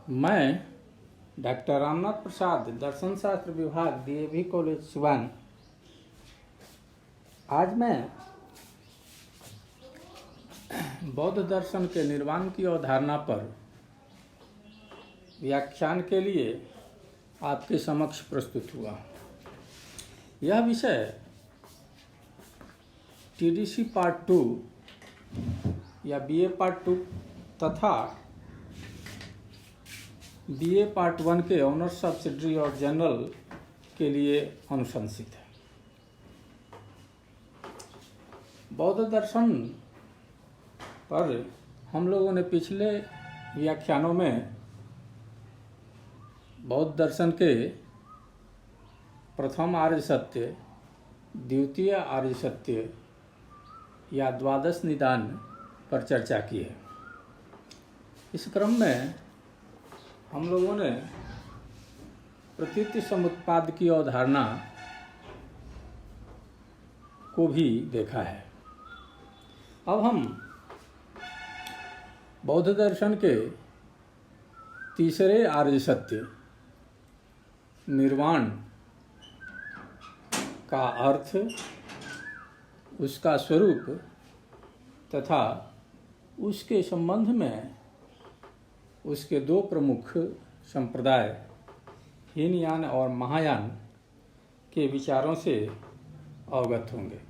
मैं डॉक्टर रामनाथ प्रसाद, दर्शन शास्त्र विभाग, डीएवी कॉलेज सिवान। आज मैं बौद्ध दर्शन के निर्वाण की अवधारणा पर व्याख्यान के लिए आपके समक्ष प्रस्तुत हुआ। यह विषय टीडीसी पार्ट 2 या बीए पार्ट 2 तथा बीए पार्ट 1 के ऑनर्स सब्सिडरी और जनरल के लिए अनुशंसित है। बौद्ध दर्शन पर हम लोगों ने पिछले व्याख्यानों में बौद्ध दर्शन के प्रथम आर्य सत्य, द्वितीय आर्य सत्य या द्वादश निदान पर चर्चा की है। इस क्रम में हम लोगों ने प्रतीति समुत्पाद की अवधारणा को भी देखा है। अब हम बौद्ध दर्शन के तीसरे आर्य सत्य निर्वाण का अर्थ, उसका स्वरूप तथा उसके संबंध में उसके दो प्रमुख संप्रदाय हीनयान और महायान के विचारों से अवगत होंगे।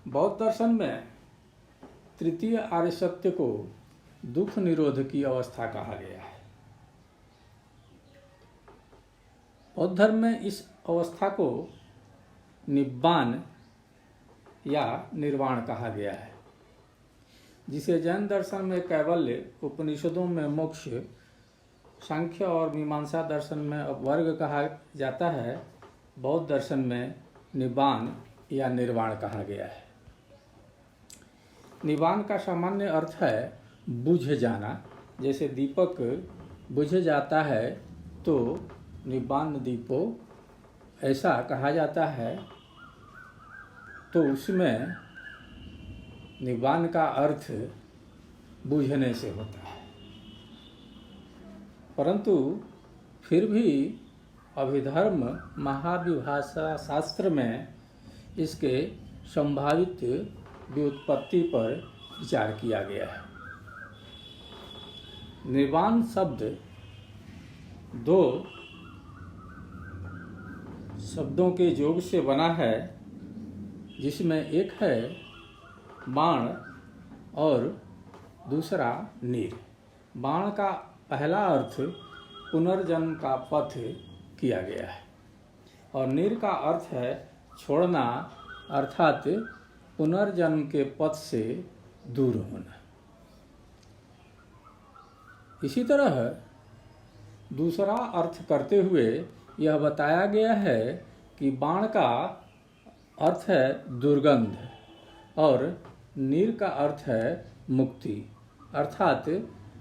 बौद्ध दर्शन में तृतीय आर्य सत्य को दुख निरोध की अवस्था कहा गया है। बौद्ध धर्म में इस अवस्था को निब्बान या निर्वाण कहा गया है, जिसे जैन दर्शन में कैवल्य, उपनिषदों में मोक्ष, सांख्य और मीमांसा दर्शन में अपवर्ग कहा जाता है। बौद्ध दर्शन में निब्बान या निर्वाण कहा गया है। निब्बान का सामान्य अर्थ है बुझ जाना। जैसे दीपक बुझ जाता है तो निब्बान दीपो ऐसा कहा जाता है, तो उसमें निब्बान का अर्थ बूझने से होता है। परंतु फिर भी अभिधर्म महाविभाषा शास्त्र में इसके संभावित व्युत्पत्ति पर विचार किया गया है। निर्वाण शब्द दो शब्दों के योग से बना है, जिसमें एक है बाण और दूसरा नीर। बाण का पहला अर्थ पुनर्जन्म का पथ किया गया है और नीर का अर्थ है छोड़ना, अर्थात पुनर्जन्म के पथ से दूर होना। इसी तरह दूसरा अर्थ करते हुए यह बताया गया है कि बाण का अर्थ है दुर्गंध और नीर का अर्थ है मुक्ति, अर्थात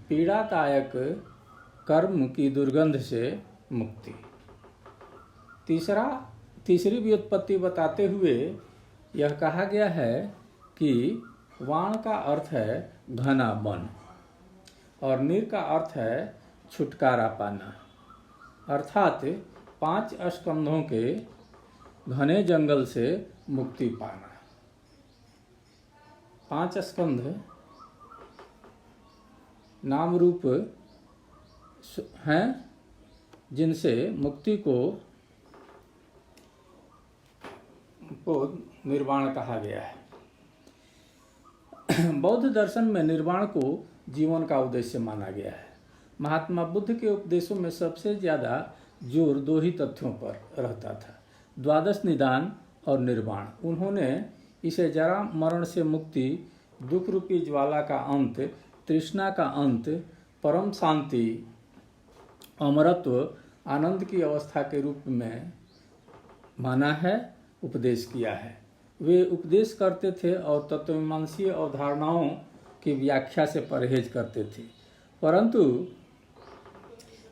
पीड़ादायक कर्म की दुर्गंध से मुक्ति। तीसरी व्युत्पत्ति बताते हुए यह कहा गया है कि वाण का अर्थ है घना वन और नीर का अर्थ है छुटकारा पाना, अर्थात 5 स्कंधों के घने जंगल से मुक्ति पाना। 5 स्कंध नाम रूप हैं, जिनसे मुक्ति को निर्वाण कहा गया है। बौद्ध दर्शन में निर्वाण को जीवन का उद्देश्य माना गया है। महात्मा बुद्ध के उपदेशों में सबसे ज़्यादा जोर 2 ही तथ्यों पर रहता था, द्वादश निदान और निर्वाण। उन्होंने इसे जरा मरण से मुक्ति, दुख रूपी ज्वाला का अंत, तृष्णा का अंत, परम शांति, अमरत्व, आनंद की अवस्था के रूप में माना है, उपदेश किया है। वे उपदेश करते थे और तत्वमीमांसीय अवधारणाओं की व्याख्या से परहेज करते थे। परंतु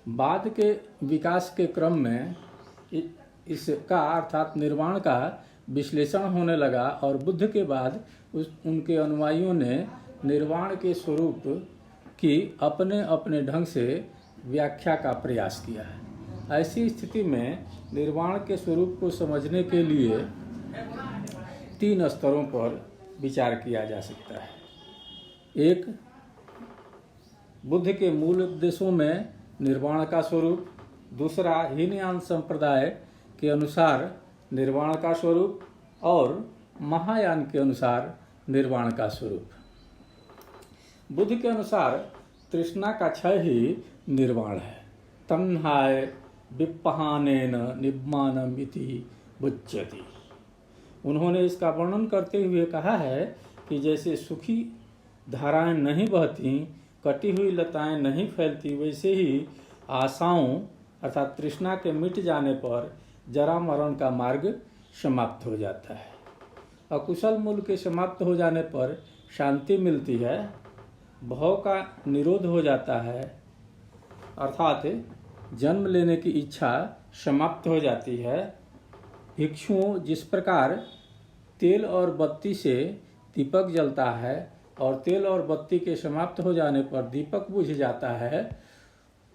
बाद के विकास के क्रम में इसका अर्थात निर्वाण का विश्लेषण होने लगा और बुद्ध के बाद उनके अनुयायियों ने निर्वाण के स्वरूप कि अपने अपने ढंग से व्याख्या का प्रयास किया है। ऐसी स्थिति में निर्वाण के स्वरूप को समझने के लिए 3 स्तरों पर विचार किया जा सकता है। एक, बुद्ध के मूल उपदेशों में निर्वाण का स्वरूप। दूसरा, हीनयान संप्रदाय के अनुसार निर्वाण का स्वरूप। और महायान के अनुसार निर्वाण का स्वरूप। बुद्ध के अनुसार तृष्णा का क्षय ही निर्वाण है। तन्हाय विप्पहानेन निब्बानम इति बुच्यति। उन्होंने इसका वर्णन करते हुए कहा है कि जैसे सूखी धाराएं नहीं बहती, कटी हुई लताएं नहीं फैलती, वैसे ही आशाओं अर्थात तृष्णा के मिट जाने पर जरा मरण का मार्ग समाप्त हो जाता है। अकुशल मूल के समाप्त हो जाने पर शांति मिलती है, भव का निरोध हो जाता है, अर्थात जन्म लेने की इच्छा समाप्त हो जाती है। भिक्षुओं जिस प्रकार तेल और बत्ती से दीपक जलता है और तेल और बत्ती के समाप्त हो जाने पर दीपक बुझ जाता है,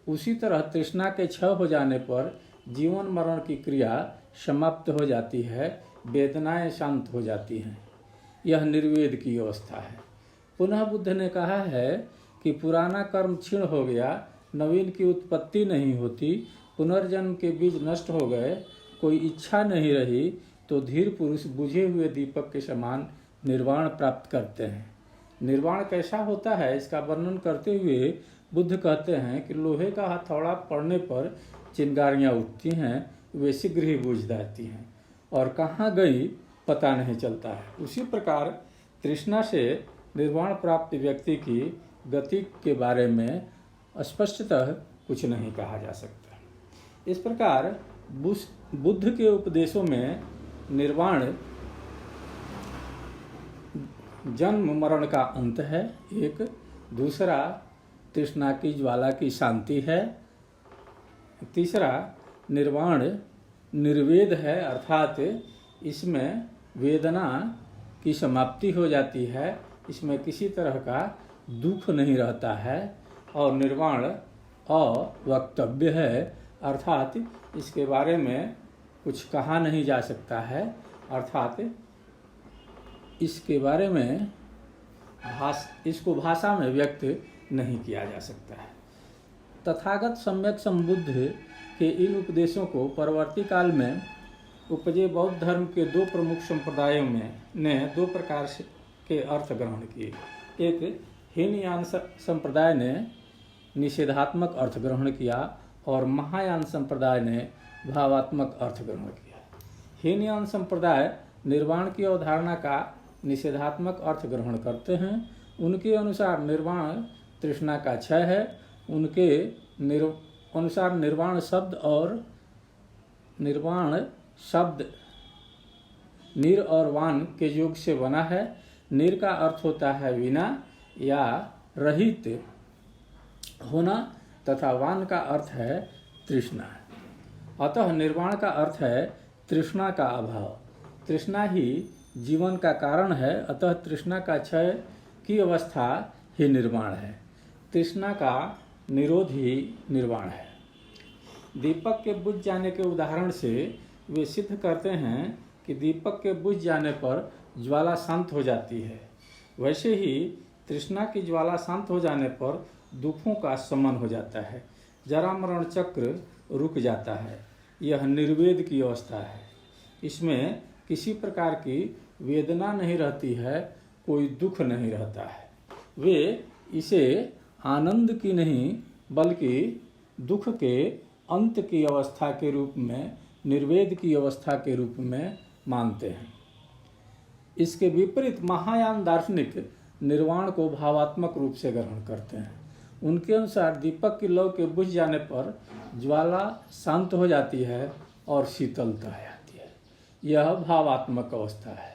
उसी तरह तृष्णा के क्षय हो जाने पर जीवन मरण की क्रिया समाप्त हो जाती है, वेदनाएं शांत हो जाती हैं। यह निर्वेद की अवस्था है। पुनः बुद्ध ने कहा है कि पुराना कर्म क्षीण हो गया, नवीन की उत्पत्ति नहीं होती, पुनर्जन्म के बीज नष्ट हो गए, कोई इच्छा नहीं रही, तो धीर पुरुष बुझे हुए दीपक के समान निर्वाण प्राप्त करते हैं। निर्वाण कैसा होता है इसका वर्णन करते हुए बुद्ध कहते हैं कि लोहे का हथौड़ा पड़ने पर चिंगारियाँ उठती हैं, वे शीघ्र ही बुझ जाती हैं और कहाँ गई पता नहीं चलता है। उसी प्रकार तृष्णा से निर्वाण प्राप्त व्यक्ति की गति के बारे में स्पष्टतः कुछ नहीं कहा जा सकता। इस प्रकार बुद्ध के उपदेशों में निर्वाण जन्म मरण का अंत है एक, दूसरा तृष्णा की ज्वाला की शांति है, तीसरा निर्वाण निर्वेद है अर्थात इसमें वेदना की समाप्ति हो जाती है, इसमें किसी तरह का दुख नहीं रहता है, और निर्वाण अवक्तव्य है अर्थात इसके बारे में कुछ कहा नहीं जा सकता है, अर्थात इसके बारे में इसको भाषा में व्यक्त नहीं किया जा सकता है। तथागत सम्यक संबुद्ध के इन उपदेशों को परवर्ती काल में उपजे बौद्ध धर्म के 2 प्रमुख संप्रदायों ने 2 प्रकार के अर्थ ग्रहण किए। एक हीनयान संप्रदाय ने निषेधात्मक अर्थ ग्रहण किया और महायान संप्रदाय ने भावात्मक अर्थ ग्रहण किया। हीनयान संप्रदाय निर्वाण की अवधारणा का निषेधात्मक अर्थ ग्रहण करते हैं। उनके अनुसार निर्वाण तृष्णा का क्षय है। उनके अनुसार निर्वाण शब्द निर और वान के योग से बना है। निर का अर्थ होता है बिना या रहित होना तथा वान का अर्थ है तृष्णा। अतः निर्वाण का अर्थ है तृष्णा का अभाव। तृष्णा ही जीवन का कारण है, अतः तृष्णा का क्षय की अवस्था ही निर्वाण है। तृष्णा का निरोध ही निर्वाण है। दीपक के बुझ जाने के उदाहरण से वे सिद्ध करते हैं कि दीपक के बुझ जाने पर ज्वाला शांत हो जाती है। वैसे ही तृष्णा की ज्वाला शांत हो जाने पर दुखों का शमन हो जाता है, जरा मरण चक्र रुक जाता है। यह निर्वेद की अवस्था है। इसमें किसी प्रकार की वेदना नहीं रहती है, कोई दुख नहीं रहता है। वे इसे आनंद की नहीं बल्कि दुख के अंत की अवस्था के रूप में, निर्वेद की अवस्था के रूप में मानते हैं। इसके विपरीत महायान दार्शनिक निर्वाण को भावात्मक रूप से ग्रहण करते हैं। उनके अनुसार दीपक की लौ के बुझ जाने पर ज्वाला शांत हो जाती है और शीतलता आ जाती है। यह भावात्मक अवस्था है।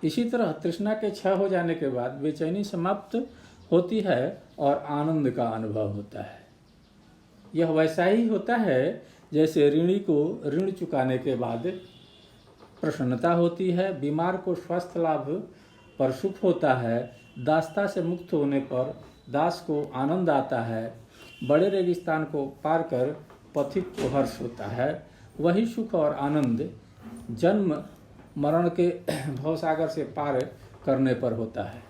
इसी तरह तृष्णा के क्षय हो जाने के बाद बेचैनी समाप्त होती है और आनंद का अनुभव होता है। यह वैसा ही होता है जैसे ऋणी को ऋण चुकाने के बाद प्रसन्नता होती है, बीमार को स्वास्थ्य लाभ पर सुख होता है, दास्ता से मुक्त होने पर दास को आनंद आता है, बड़े रेगिस्तान को पार कर पथिक को हर्ष होता है, वही सुख और आनंद जन्म मरण के भवसागर से पार करने पर होता है।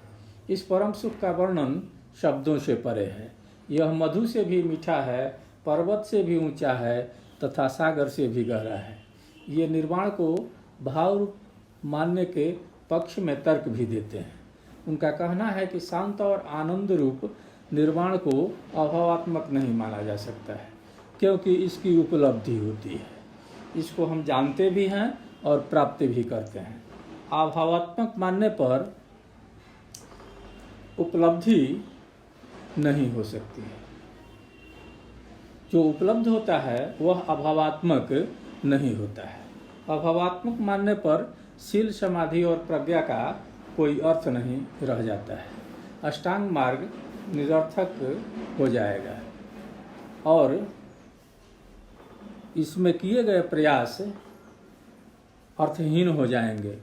इस परम सुख का वर्णन शब्दों से परे है। यह मधु से भी मीठा है, पर्वत से भी ऊंचा है तथा सागर से भी गहरा है। ये निर्वाण को भाव रूप मानने के पक्ष में तर्क भी देते हैं। उनका कहना है कि शांत और आनंद रूप निर्वाण को अभावात्मक नहीं माना जा सकता है, क्योंकि इसकी उपलब्धि होती है। इसको हम जानते भी हैं और प्राप्त भी करते हैं। अभावात्मक मानने पर उपलब्धि नहीं हो सकती है। जो उपलब्ध होता है वह अभावात्मक नहीं होता है। अभावात्मक मानने पर शील, समाधि और प्रज्ञा का कोई अर्थ नहीं रह जाता है। अष्टांग मार्ग निरर्थक हो जाएगा और इसमें किए गए प्रयास अर्थहीन हो जाएंगे।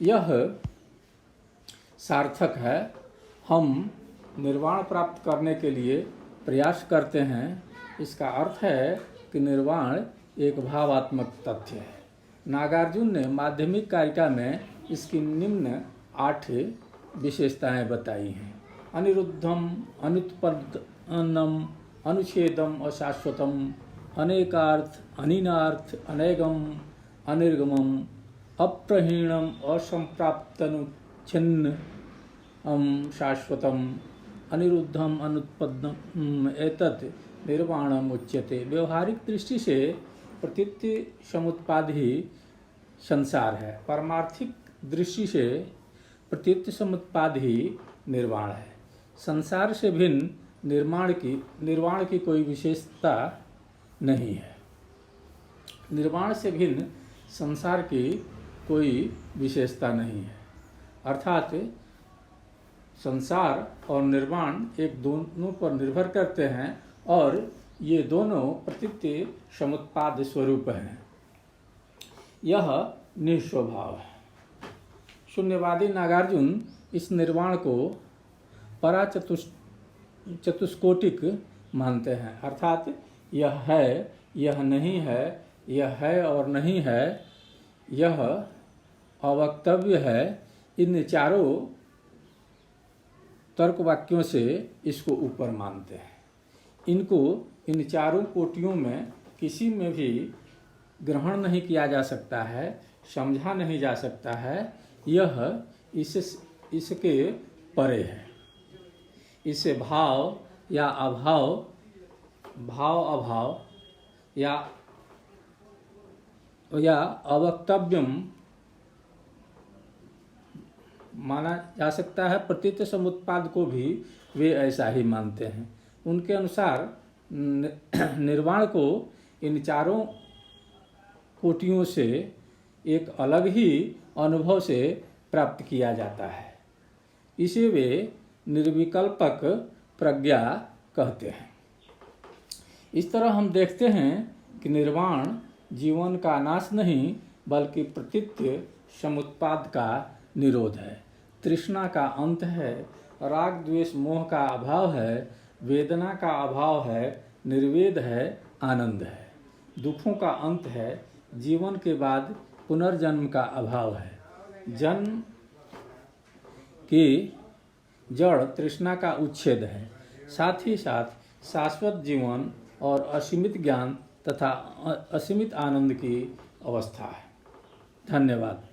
यह सार्थक है। हम निर्वाण प्राप्त करने के लिए प्रयास करते हैं। इसका अर्थ है कि निर्वाण एक भावात्मक तथ्य है। नागार्जुन ने माध्यमिक कारिका में इसकी निम्न 8 विशेषताएं बताई हैं। अनिरुद्धम, अनुत्पन्नम, अनुच्छेदम, अशाश्वतम, अनेकार्थ, अनिनार्थ, अनेगम, अनिर्गमम, अप्रहीणम, असंप्राप्तनुच्छिन्न, शाश्वतम, अनिरुद्धम, अनुत्पन्नम, एतत् निर्वाणम उच्यते। व्यवहारिक दृष्टि से प्रतीति समुत्पाद ही संसार है। पारमार्थिक दृष्टि से प्रतीति समुत्पाद ही निर्वाण है। संसार से भिन्न निर्वाण की कोई विशेषता नहीं है। निर्वाण से भिन्न संसार की कोई विशेषता नहीं है। अर्थात संसार और निर्वाण एक दोनों पर निर्भर करते हैं और ये दोनों प्रतीति समुत्पाद स्वरूप हैं। यह निस्वभाव है। शून्यवादी नागार्जुन इस निर्वाण को परा चतुष्कोटिक मानते हैं। अर्थात यह है, यह नहीं है, यह है और नहीं है, यह अवक्तव्य है। इन चारों तर्क वाक्यों से इसको ऊपर मानते हैं। इनको इन चारों कोटियों में किसी में भी ग्रहण नहीं किया जा सकता है, समझा नहीं जा सकता है। यह इसके परे है। इसे भाव या अभाव, भाव अभाव या अवक्तव्यम माना जा सकता है। प्रतीत समुत्पाद को भी वे ऐसा ही मानते हैं। उनके अनुसार निर्वाण को इन चारों कोटियों से एक अलग ही अनुभव से प्राप्त किया जाता है। इसे वे निर्विकल्पक प्रज्ञा कहते हैं। इस तरह हम देखते हैं कि निर्वाण जीवन का नाश नहीं बल्कि प्रतीत्य समुत्पाद का निरोध है। तृष्णा का अंत है, राग द्वेष मोह का अभाव है, वेदना का अभाव है, निर्वेद है, आनंद है। दुखों का अंत है, जीवन के बाद पुनर्जन्म का अभाव है। जन्म की जड़ तृष्णा का उच्छेद है, साथ ही साथ शाश्वत जीवन और असीमित ज्ञान तथा असीमित आनंद की अवस्था है। धन्यवाद।